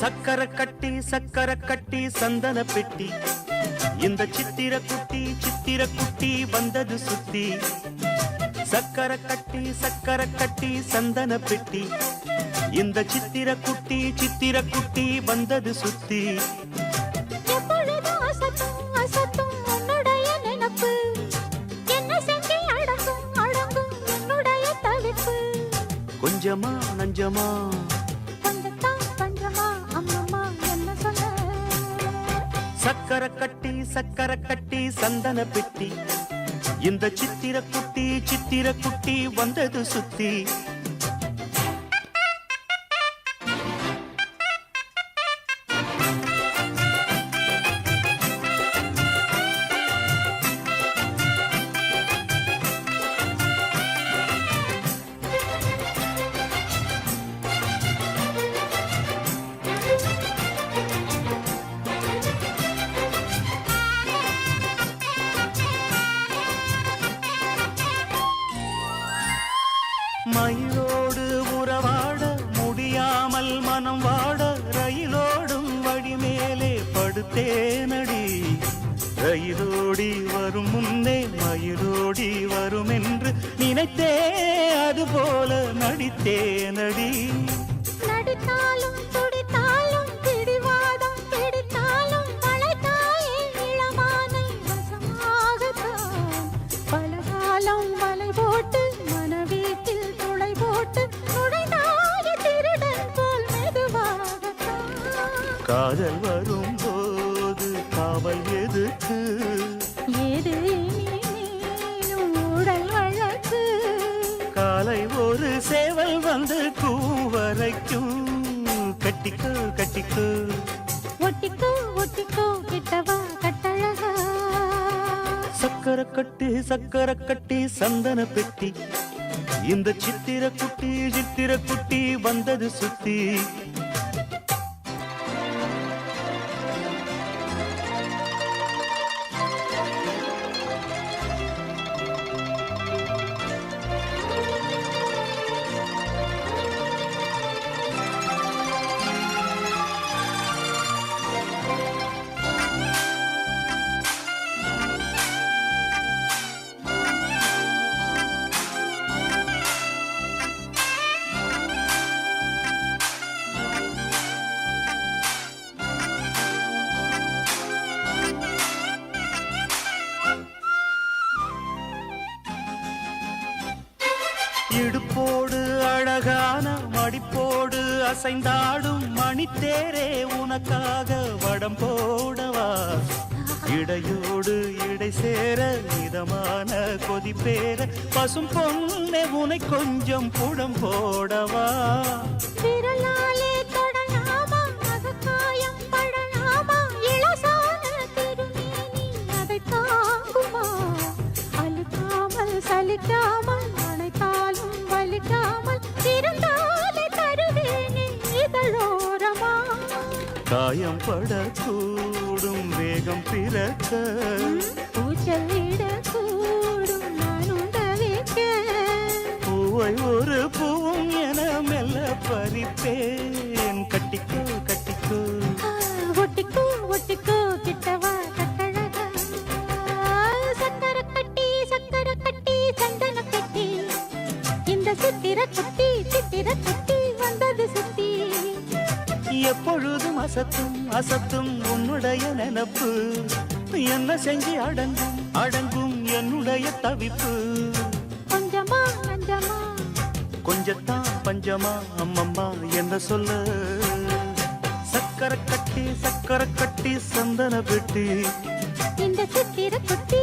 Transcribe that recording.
சக்கர கட்டி சந்தன பெட்டி இந்த சித்திர குட்டி வந்தது சுத்தி சக்கர கட்டி சந்தன பெட்டி இந்த சித்திர குட்டி வந்தது சுத்தி கொஞ்சமா நஞ்சமா சக்கர கட்டி சந்தன பெட்டி இந்த சித்திர குட்டி வந்தது சுத்தி மயிலோடு உறவாட முடியாமல் மனம் வாட ரயிலோடும் வழி மேலே படுத்தேனடி ரயிலோடி வரும் முன்னே மயிலோடி வரும் என்று நினைத்தே அதுபோல நடித்தேனடி நடித்தாலும் துடித்தாலும் பிடிவாதம் பிடித்தாலும் மலைத்தாயே இளமானை வசமாகத்தான் பலகாலம் வலை போட்டு மனவீட்டில் துளை போட்டு நுழைந்தாயே திருடன் போல் மெதுவாகத்தான் காதல் வரும்போது காவல் எதுக்கு ஏது ஊடல் வழக்கு காலை ஒரு சேவல் வந்து கூவரைக்கும் கட்டிக்கோ ஒட்டிக்கோ கிட்டவா கட்டழகா சக்கர கட்டி சந்தன பெட்டி இந்த சித்திர குட்டி வந்தது சுத்தி இடுப்போடு அழகான மடிப்போடு அசைந்தாடும் மணித்தேரே உனக்காக வடம் போடவா இடையோடு இடை சேர இதமான கொதிப்பேர பசும் பொண்ணே உனை கொஞ்சம் புடம் போடவா விரலாலே தொடலாமா அகக்காயம் படலாமா இளசான திருமேனி அதை தாங்குமா அழுக்காமல் சலிக்காமல் அணைத்தாலும் வலிக்காமல் இருந்தாலே தருவேனே இதழோரமா காயம் படக்கூடும் வேகம் பிறக்க பூச்சலிடக்கூடும் நானும் தவிக்க பூவை ஒரு பூவும் என மெல்ல பறிப்பேன் கட்டிக்கோ ஒட்டிக்கோ கிட்டவா கட்டழகா சக்கர கட்டி சந்தன கட்டி இந்த சித்திர குட்டி வந்தது சுத்தி எப்பொழுதும் அசத்தும் உன்னுடைய நினப்பு என்ன செஞ்சு அடங்கும் என்னுடைய தவிப்பு கொஞ்சமா நஞ்சமா கொஞ்சத்தான் பஞ்சமா அம்மம்மா என்ன சொல்ல சக்கர கட்டி சந்தன பெட்டி இந்த சித்திர குட்டி